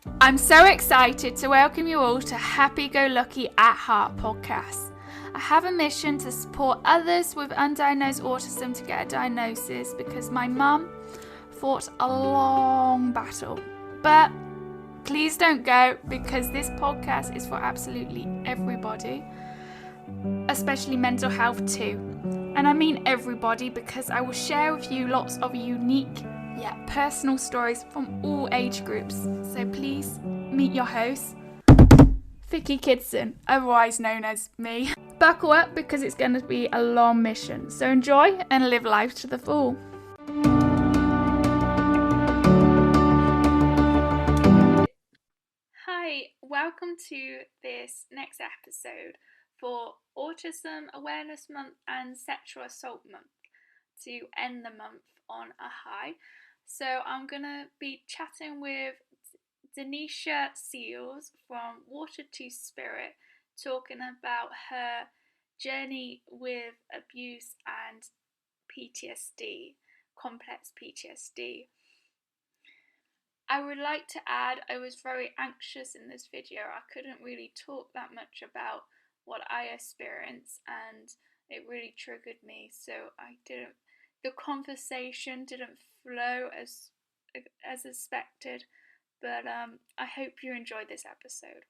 I'm so excited to welcome you all to Happy Go Lucky at Heart podcast. I have a mission to support others with undiagnosed autism to get a diagnosis because my mum fought a long battle. But please don't go, because this podcast is for absolutely everybody, especially mental health too. And I mean everybody, because I will share with you lots of unique yet personal stories from all age groups. So please meet your host, Vicky Kidson, otherwise known as me. Buckle up, because it's going to be a long mission. So enjoy and live life to the full. Hi, welcome to this next episode for Autism Awareness Month and Sexual Assault Month, to end the month on a high. So I'm going to be chatting with Denisha Seals from Water2Spirit, talking about her journey with abuse and PTSD, complex PTSD. I would like to add, I was very anxious in this video. I couldn't really talk that much about what I experienced, and it really triggered me. So the conversation didn't flow as expected, but I hope you enjoyed this episode.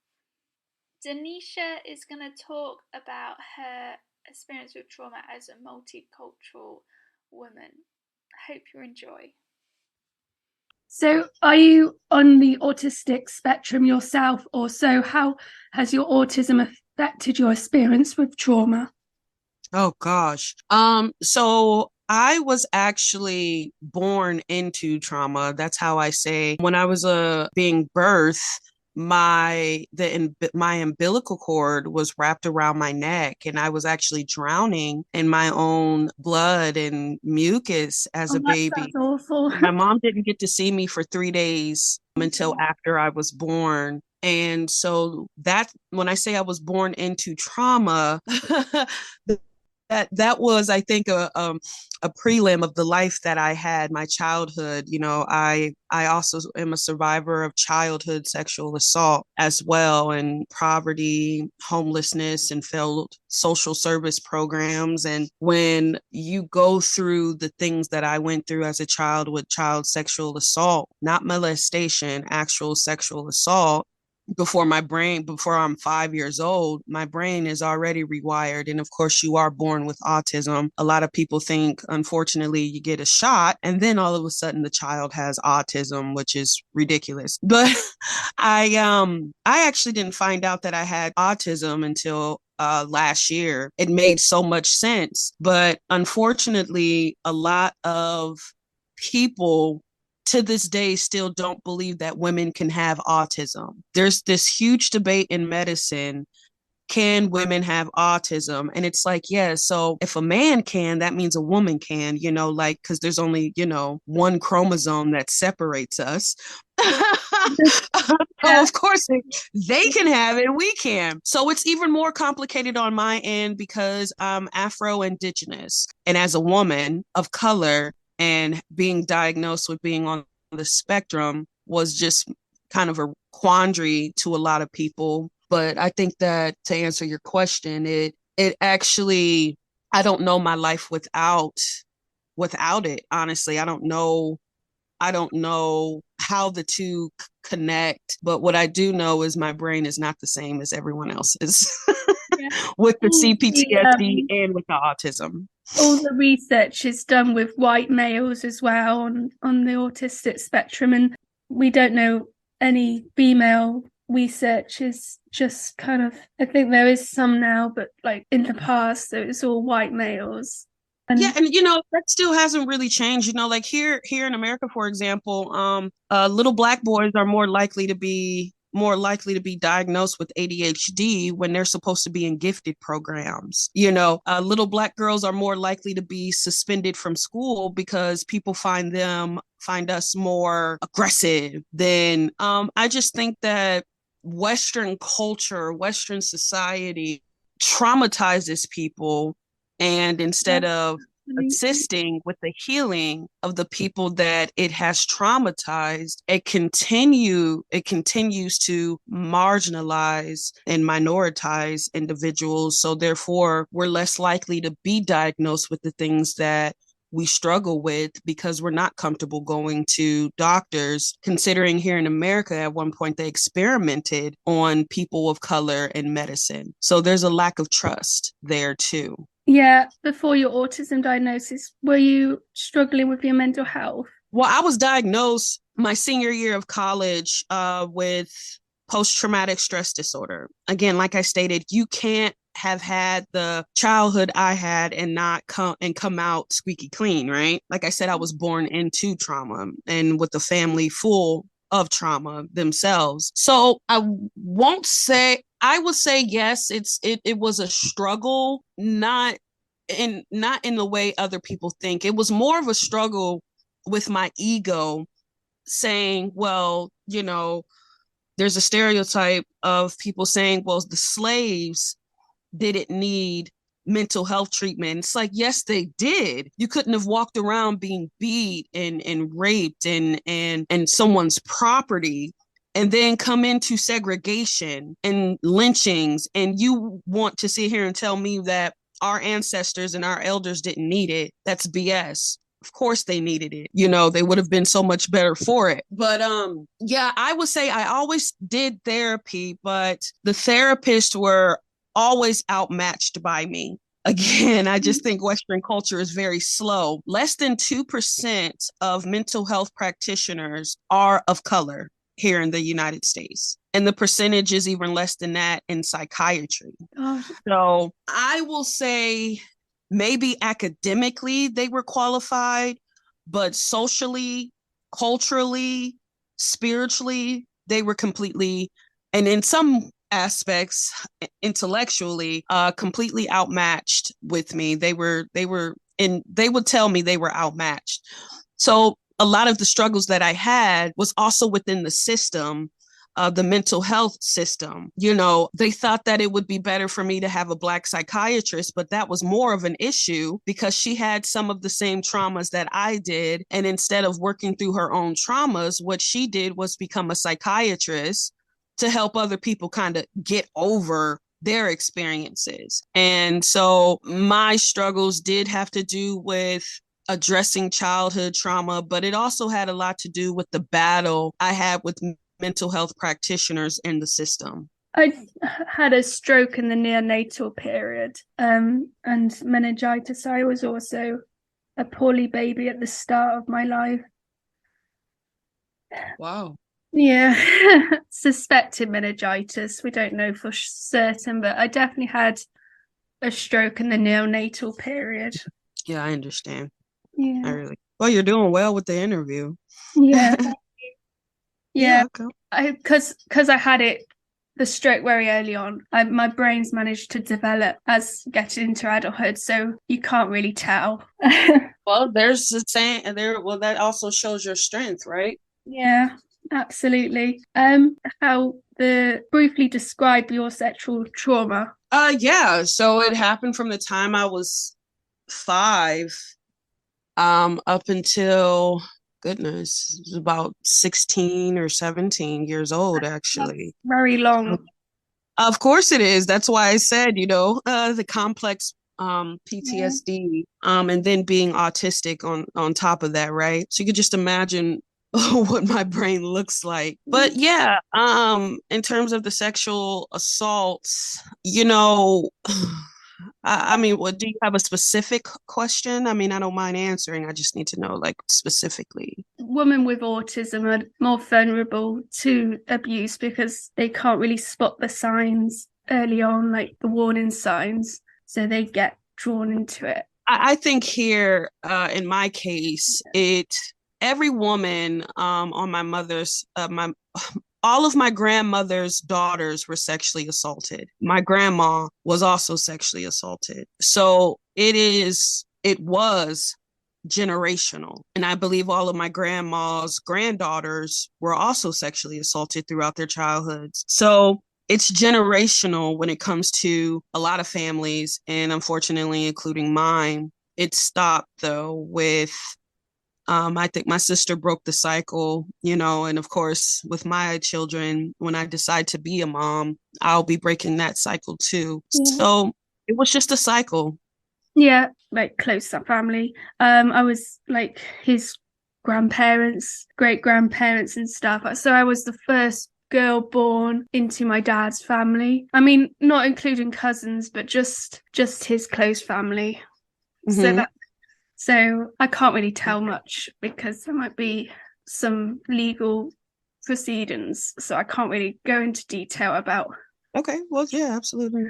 Denisha is going to talk about her experience with trauma as a multicultural woman. I hope you enjoy. So, are you on the autistic spectrum yourself, or so? How has your autism affected your experience with trauma? Oh gosh. So I was actually born into trauma. That's how I say. When I was being birthed, my umbilical cord was wrapped around my neck, and I was actually drowning in my own blood and mucus as Oh, a that sounds baby. awful. My mom didn't get to see me for 3 days until after I was born. And so that, when I say I was born into trauma, that was, I think, a prelim of the life that I had, my childhood. I also am a survivor of childhood sexual assault as well, and poverty, homelessness, and failed social service programs. And when you go through the things that I went through as a child with child sexual assault, not molestation, actual sexual assault, before I'm 5 years old, my brain is already rewired. And of course, you are born with autism. A lot of people think, unfortunately, you get a shot and then all of a sudden the child has autism, which is ridiculous. But I actually didn't find out that I had autism until last year. It made so much sense. But unfortunately, a lot of people to this day still don't believe that women can have autism. There's this huge debate in medicine. Can women have autism? And it's like, yeah, so if a man can, that means a woman can, like, because there's only, one chromosome that separates us. So Yeah. of course they can have it, we can. So it's even more complicated on my end because I'm Afro-Indigenous. And as a woman of color, and being diagnosed with being on the spectrum was just kind of a quandary to a lot of people. But I think that, to answer your question, it actually, I don't know my life without it. Honestly, I don't know how the two connect, but what I do know is my brain is not the same as everyone else's Yeah. with the All the, CPTSD and with the autism. all the research is done with white males as well on the autistic spectrum, and we don't know any female research. Is just kind of, I think there is some now, but like in the past, so it's all white males. Yeah, And and that still hasn't really changed. Like here in America, for example, little black boys are more likely to be diagnosed with ADHD when they're supposed to be in gifted programs. Little black girls are more likely to be suspended from school because people find us more aggressive than. I just think that Western culture, Western society traumatizes people, and instead of assisting with the healing of the people that it has traumatized. It continues to marginalize and minoritize individuals. So therefore, we're less likely to be diagnosed with the things that we struggle with because we're not comfortable going to doctors, considering here in America, at one point, they experimented on people of color in medicine. So there's a lack of trust there too. Yeah, before your autism diagnosis, were you struggling with your mental health? Well, I was diagnosed my senior year of college with post-traumatic stress disorder. Again, like I stated, you can't have had the childhood I had and not come out squeaky clean, right? Like I said, I was born into trauma and with a family full of trauma themselves. So I would say yes, it was a struggle, not in the way other people think. It was more of a struggle with my ego saying, well, there's a stereotype of people saying, well, the slaves didn't need mental health treatment. It's like, yes, they did. You couldn't have walked around being beat and raped and someone's property and then come into segregation and lynchings. And you want to sit here and tell me that our ancestors and our elders didn't need it. That's BS. Of course they needed it. They would have been so much better for it. But yeah, I would say I always did therapy, but the therapists were always outmatched by me. Again, I just think Western culture is very slow. Less than 2% of mental health practitioners are of color here in the United States. And the percentage is even less than that in psychiatry. Oh. So I will say maybe academically they were qualified, but socially, culturally, spiritually, they were completely, and in some aspects, intellectually, completely outmatched with me. They would tell me they were outmatched. So a lot of the struggles that I had was also within the system, the mental health system. They thought that it would be better for me to have a Black psychiatrist, but that was more of an issue because she had some of the same traumas that I did. And instead of working through her own traumas, what she did was become a psychiatrist to help other people kind of get over their experiences. And so my struggles did have to do with addressing childhood trauma, but it also had a lot to do with the battle I had with mental health practitioners in the system. I had a stroke in the neonatal period, and meningitis. I was also a poorly baby at the start of my life. Wow. Yeah, suspected meningitis. We don't know for certain, but I definitely had a stroke in the neonatal period. Yeah, I understand. Yeah. Well, you're doing well with the interview. Yeah. Yeah. Okay. Because I had the stroke very early on. My brain's managed to develop as getting into adulthood, so you can't really tell. Well, there's the saying there. Well, that also shows your strength, right? Yeah, absolutely. Briefly describe your sexual trauma. Yeah. So it happened from the time I was 5, up until, goodness, it was about 16 or 17 years old, actually. That's very long. Of course it is. That's why I said, the complex PTSD, and then being autistic on top of that, right? So you could just imagine what my brain looks like. But yeah, in terms of the sexual assaults, I mean, what, do you have a specific question? I mean, I don't mind answering. I just need to know, like, specifically. Women with autism are more vulnerable to abuse because they can't really spot the signs early on, like the warning signs, so they get drawn into it. I think here, in my case, every woman on my mother's, all of my grandmother's daughters were sexually assaulted. My grandma was also sexually assaulted. So it was generational. And I believe all of my grandma's granddaughters were also sexually assaulted throughout their childhoods. So it's generational when it comes to a lot of families, and unfortunately, including mine. It stopped though with I think my sister broke the cycle, and of course, with my children, when I decide to be a mom, I'll be breaking that cycle too. Yeah. So it was just a cycle. Yeah, like close up family. I was like his grandparents, great grandparents and stuff. So I was the first girl born into my dad's family. I mean, not including cousins, but just his close family. Mm-hmm. So I can't really tell much because there might be some legal proceedings. So I can't really go into detail about. Okay, well, yeah, absolutely.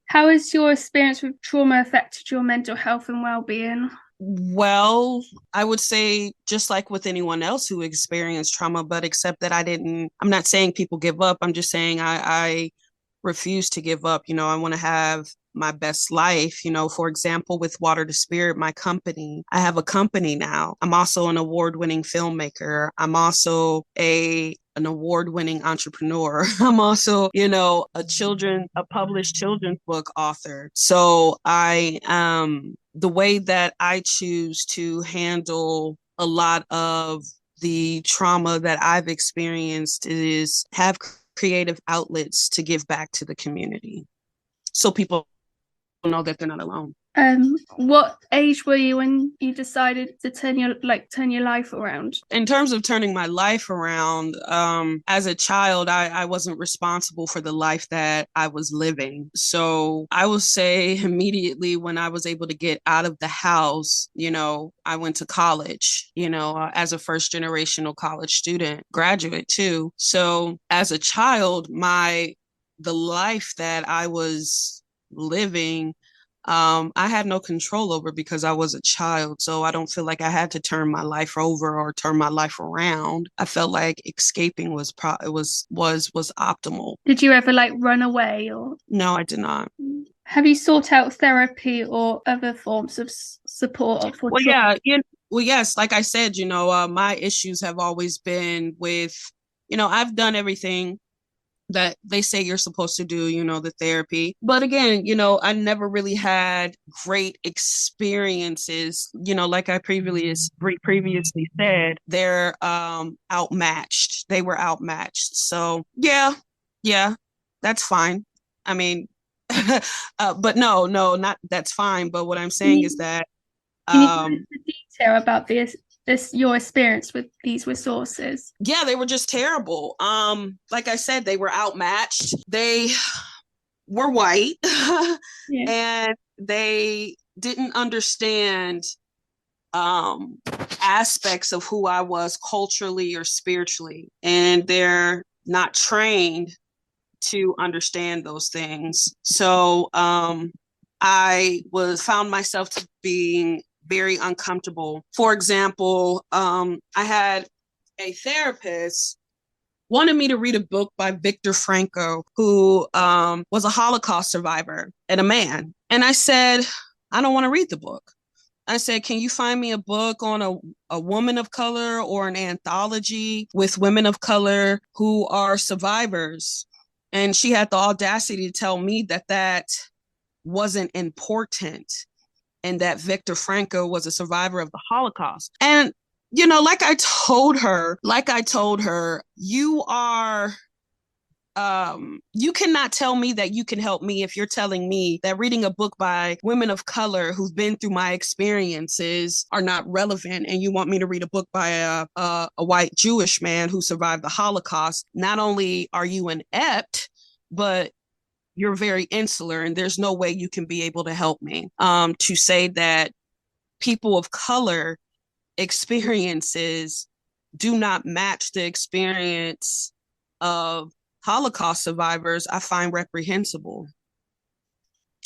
How has your experience with trauma affected your mental health and well-being? Well, I would say just like with anyone else who experienced trauma, but except that I'm not saying people give up. I'm just saying I refuse to give up. I want to have my best life. For example, with Water2Spirit, my company, I have a company now. I'm also an award-winning filmmaker. I'm also an award-winning entrepreneur. I'm also, a published children's book author. So the way that I choose to handle a lot of the trauma that I've experienced is have creative outlets to give back to the community so people know that they're not alone. What age were you when you decided to turn your life around? In terms of turning my life around, as a child, I wasn't responsible for the life that I was living. So I will say immediately when I was able to get out of the house, I went to college, as a first generational college student, graduate too. So as a child, the life that I was living, I had no control over because I was a child. So I don't feel like I had to turn my life over or turn my life around. I felt like escaping was optimal. Did you ever run away or? No, I did not. Have you sought out therapy or other forms of support for trauma? Well, yes, like I said, my issues have always been with, I've done everything that they say you're supposed to do, the therapy. But again, I never really had great experiences, like I previously said, they're outmatched. They were outmatched. So yeah, that's fine. I mean, but no, not that's fine. But what I'm saying is that can you go into detail about your experience with these resources? Yeah, they were just terrible. Like I said, they were outmatched. They were white and they didn't understand aspects of who I was culturally or spiritually, and they're not trained to understand those things. So I found myself to being very uncomfortable. For example, I had a therapist wanted me to read a book by Viktor Frankl, who was a Holocaust survivor and a man. And I said, I don't want to read the book. I said, can you find me a book on a woman of color or an anthology with women of color who are survivors? And she had the audacity to tell me that wasn't important and that Viktor Frankl was a survivor of the Holocaust. And like I told her, you are, you cannot tell me that you can help me if you're telling me that reading a book by women of color who've been through my experiences are not relevant, and you want me to read a book by a white Jewish man who survived the Holocaust. Not only are you inept, but you're very insular, and there's no way you can be able to help me. To say that people of color experiences do not match the experience of Holocaust survivors, I find reprehensible.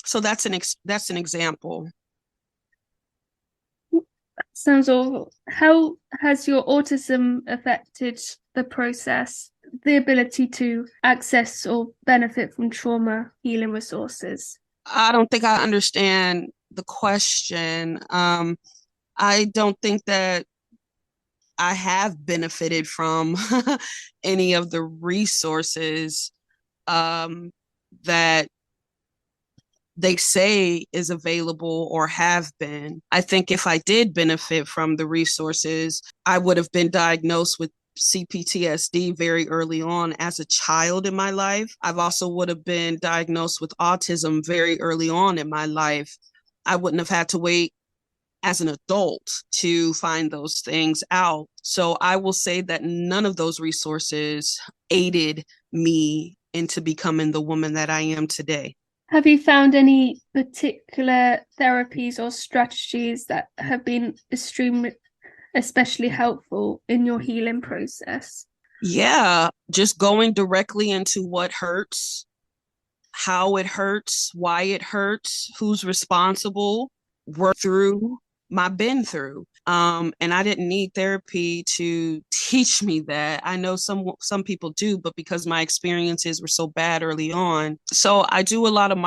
So that's an example. Sounds awful. How has your autism affected the process, the ability to access or benefit from trauma healing resources? I don't think I understand the question. I don't think that I have benefited from any of the resources that they say is available or have been. I think if I did benefit from the resources, I would have been diagnosed with CPTSD very early on as a child in my life. I've also would have been diagnosed with autism very early on in my life. I wouldn't have had to wait as an adult to find those things out. So I will say that none of those resources aided me into becoming the woman that I am today. Have you found any particular therapies or strategies that have been especially helpful in your healing process? Yeah, just going directly into what hurts, how it hurts, why it hurts, who's responsible, work through my been through. And I didn't need therapy to teach me that. I know some people do, but because my experiences were so bad early on. So I do a lot of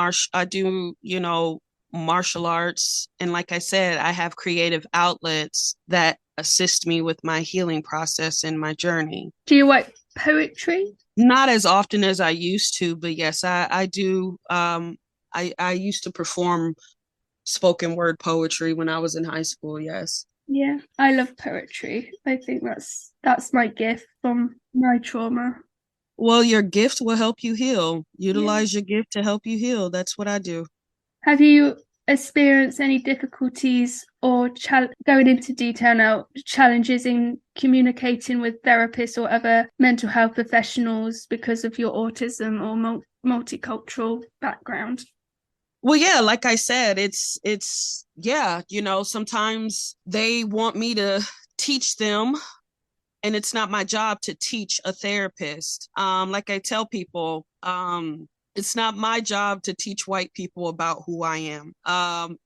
martial arts. And like I said, I have creative outlets that assist me with my healing process and my journey. Do you write poetry? Not as often as I used to, but yes, I do. I used to perform spoken word poetry when I was in high school. Yes. Yeah, I love poetry. I think that's my gift from my trauma. Well, your gift will help you heal. Utilize Yeah. your gift to help you heal. That's what I do. Have you experienced any difficulties or going into detail now, challenges in communicating with therapists or other mental health professionals because of your autism or multicultural background? Well, yeah, like I said, it's yeah, sometimes they want me to teach them, and it's not my job to teach a therapist. Like I tell people, it's not my job to teach white people about who I am.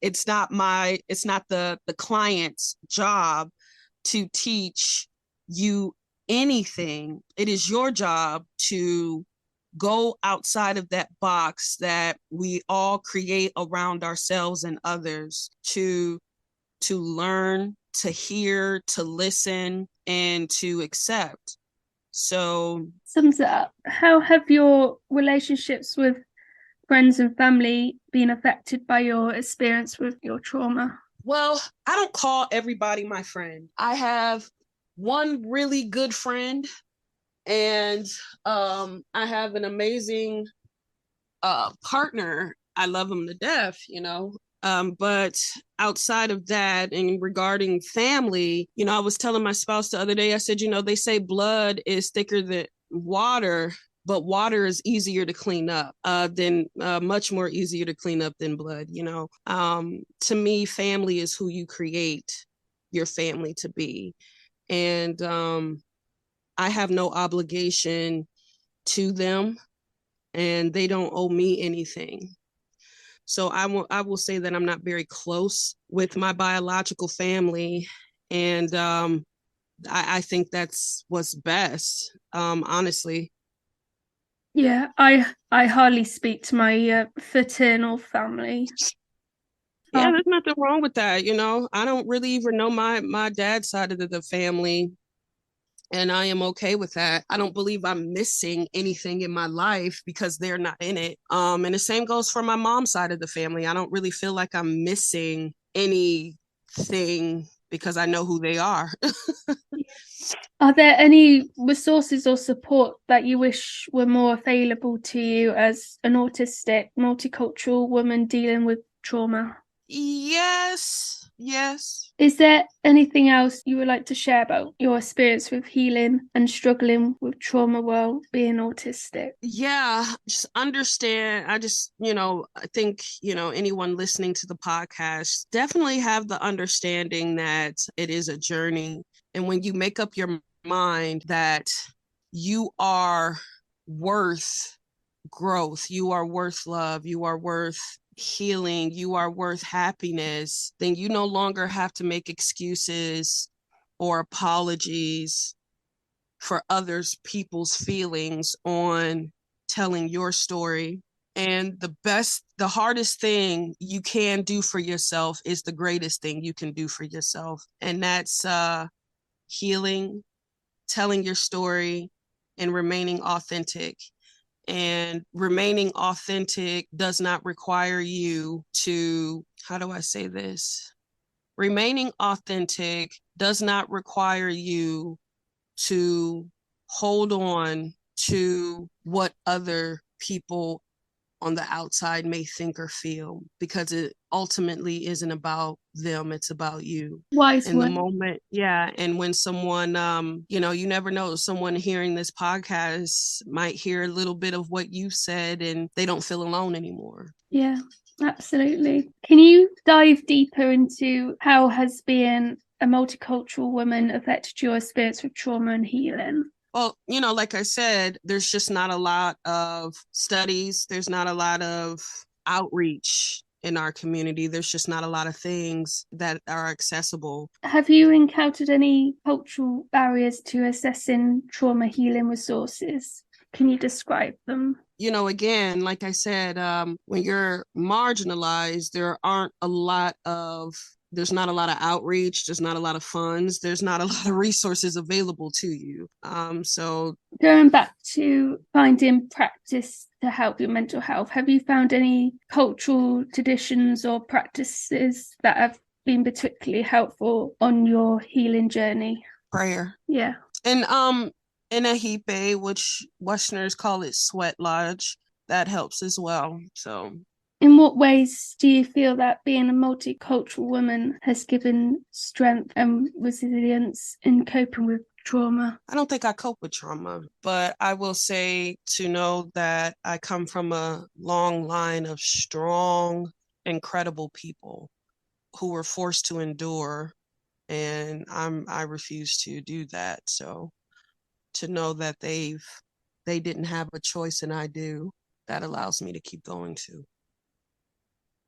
It's not the client's job to teach you anything. It is your job to go outside of that box that we all create around ourselves and others, to learn, to hear, to listen, and to accept. So Sums it up. How have your relationships with friends and family been affected by your experience with your trauma? well, I don't call everybody my friend. I have one really good friend, and I have an amazing partner. I love him to death. But outside of that, and regarding family, I was telling my spouse the other day, I said, they say blood is thicker than water, but water is easier to clean up than much more easier to clean up than blood. To me, family is who you create your family to be. And I have no obligation to them, and they don't owe me anything. So I will say that I'm not very close with my biological family, and I think that's what's best, honestly. Yeah, I hardly speak to my fraternal family. Yeah, there's nothing wrong with that. I don't really even know my dad's side of the family, and I am okay with that. I don't believe I'm missing anything in my life because they're not in it. And the same goes for my mom's side of the family. I don't really feel like I'm missing anything because I know who they are. Are there any resources or support that you wish were more available to you as an autistic, multicultural woman dealing with trauma? Yes. Is there anything else you would like to share about your experience with healing and struggling with trauma while being autistic? Yeah, just understand. I think, anyone listening to the podcast definitely have the understanding that it is a journey. And when you make up your mind that you are worth growth, you are worth love, you are worth healing, you are worth happiness, then you no longer have to make excuses or apologies for others people's feelings on telling your story. And the hardest thing you can do for yourself is the greatest thing you can do for yourself, and that's healing, telling your story, and remaining authentic. And remaining authentic does not require you to, how do I say this? Remaining authentic does not require you to hold on to what other people on the outside may think or feel, because it ultimately isn't about them, it's about you. Wise In the one. moment, yeah. And when someone, you never know, someone hearing this podcast might hear a little bit of what you said and they don't feel alone anymore. Yeah, absolutely. Can you dive deeper into how has being a multicultural woman affected your experience with trauma and healing? Well, like I said, there's just not a lot of studies. There's not a lot of outreach in our community. There's just not a lot of things that are accessible. Have you encountered any cultural barriers to accessing trauma healing resources? Can you describe them? Again, like I said, when you're marginalized, there's not a lot of outreach, there's not a lot of funds, there's not a lot of resources available to you. So going back to finding practice to help your mental health, have you found any cultural traditions or practices that have been particularly helpful on your healing journey? Prayer. Yeah. And in a hipe, which Westerners call it sweat lodge, that helps as well. So in what ways do you feel that being a multicultural woman has given strength and resilience in coping with trauma? I don't think I cope with trauma, but I will say to know that I come from a long line of strong, incredible people who were forced to endure, and I refuse to do that. So to know that they didn't have a choice and I do, that allows me to keep going too.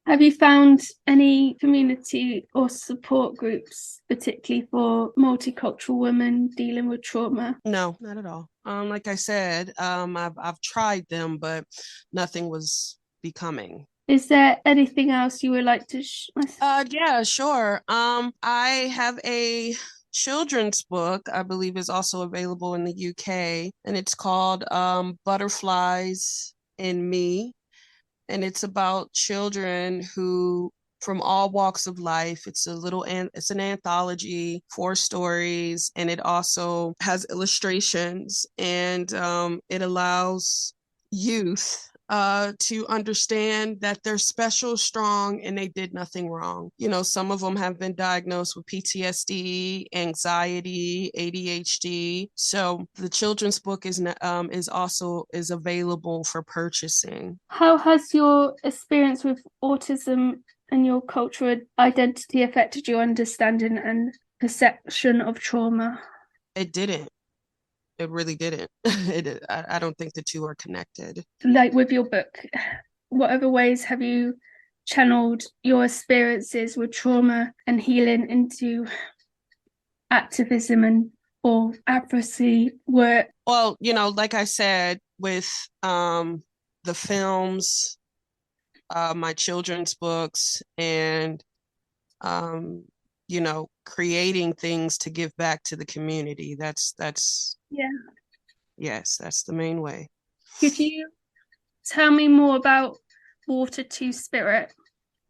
Have you found any community or support groups, particularly for multicultural women dealing with trauma? No, not at all. Like I said, I've tried them, but nothing was becoming. Is there anything else you would like to Yeah, sure. I have a children's book, I believe is also available in the UK, and it's called Butterflies in Me. And it's about children who from all walks of life. It's an anthology, 4 stories, and it also has illustrations, and it allows youth to understand that they're special, strong, and they did nothing wrong. Some of them have been diagnosed with PTSD, anxiety, ADHD. So the children's book is also available for purchasing. How has your experience with autism and your cultural identity affected your understanding and perception of trauma? It didn't. It really didn't. I don't think the two are connected. Like with your book, what other ways have you channeled your experiences with trauma and healing into activism and or advocacy work? Well, like I said, with the films, my children's books, and creating things to give back to the community. That's Yeah. Yes, that's the main way. Could you tell me more about Water2Spirit?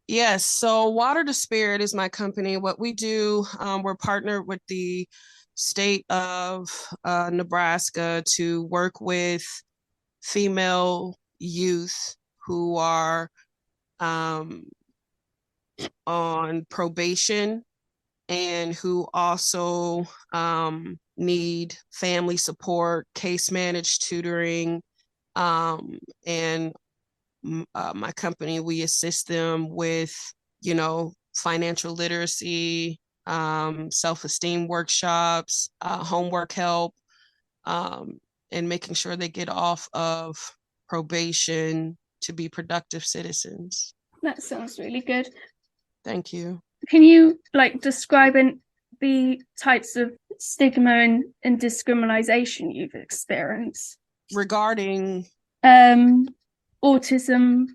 Yes, so Water2Spirit is my company. What we do, we're partnered with the state of Nebraska to work with female youth who are on probation and who also need family support, case managed tutoring, and my company, we assist them with, financial literacy, self-esteem workshops, homework help, and making sure they get off of probation to be productive citizens. That sounds really good. Thank you. Can you describe the types of stigma and discrimination you've experienced regarding autism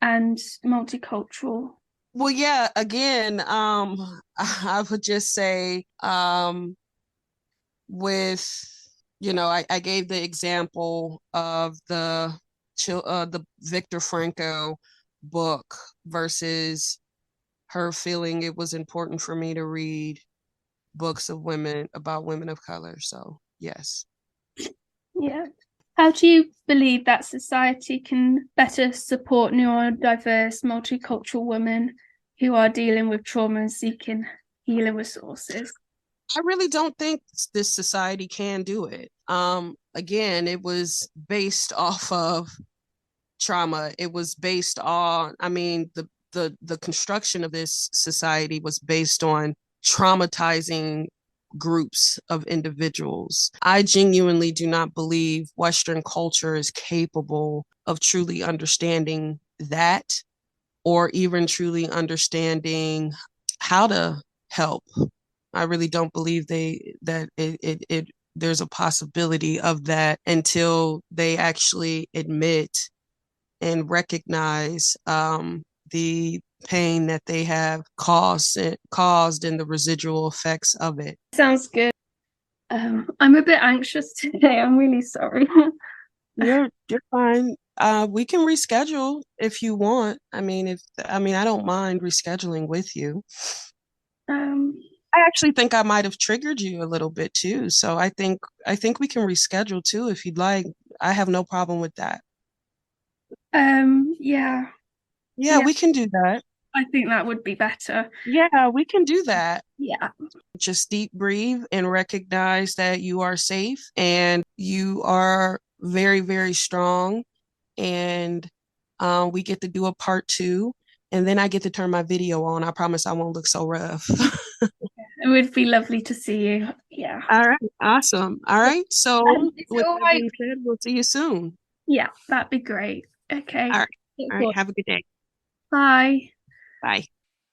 and multicultural? Well, yeah, again, I would just say with I gave the example of the Viktor Frankl book versus her feeling it was important for me to read books of women about women of color. So yes. Yeah. How do you believe that society can better support neurodiverse, multicultural women who are dealing with trauma and seeking healing resources? I really don't think this society can do it. Again, it was based off of trauma. It was based on, I mean, the construction of this society was based on traumatizing groups of individuals. I genuinely do not believe Western culture is capable of truly understanding that, or even truly understanding how to help. I really don't believe there's a possibility of that until they actually admit and recognize the pain that they have caused and the residual effects of it. Sounds good. I'm a bit anxious today. I'm really sorry. You're fine. We can reschedule if you want. I mean, I don't mind rescheduling with you. I actually think I might have triggered you a little bit too. So I think we can reschedule too if you'd like. I have no problem with that. Yeah. Yeah, we can do that. I think that would be better. Yeah, we can do that. Yeah. Just deep breathe and recognize that you are safe and you are very, very strong. And we get to do a part 2. And then I get to turn my video on. I promise I won't look so rough. It would be lovely to see you. Yeah. All right. Awesome. All right. So with all that right. being said, we'll see you soon. Yeah, that'd be great. Okay. All right. All right. Have a good day. Bye. Bye.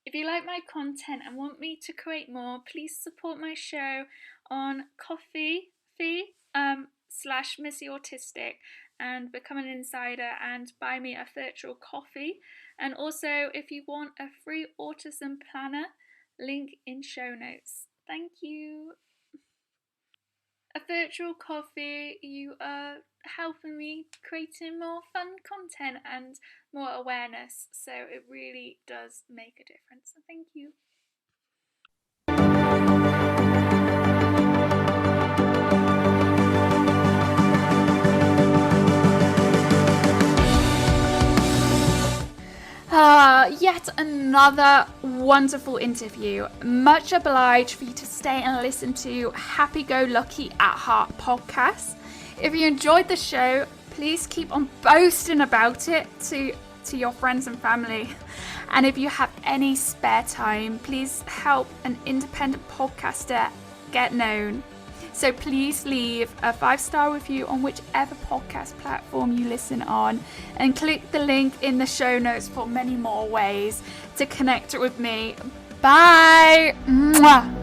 If you like my content and want me to create more, please support my show on Ko-fi/Missy Autistic and become an insider and buy me a virtual coffee. And also, if you want a free autism planner, link in show notes. Thank you. A virtual coffee, you are helping me creating more fun content and more awareness, so it really does make a difference. So thank you. Yet another wonderful interview. Much obliged for you to stay and listen to Happy Go Lucky at Heart podcast. If you enjoyed the show, please keep on boasting about it to your friends and family. And if you have any spare time, please help an independent podcaster get known. So please leave a 5-star review on whichever podcast platform you listen on, and click the link in the show notes for many more ways to connect with me. Bye! Mwah!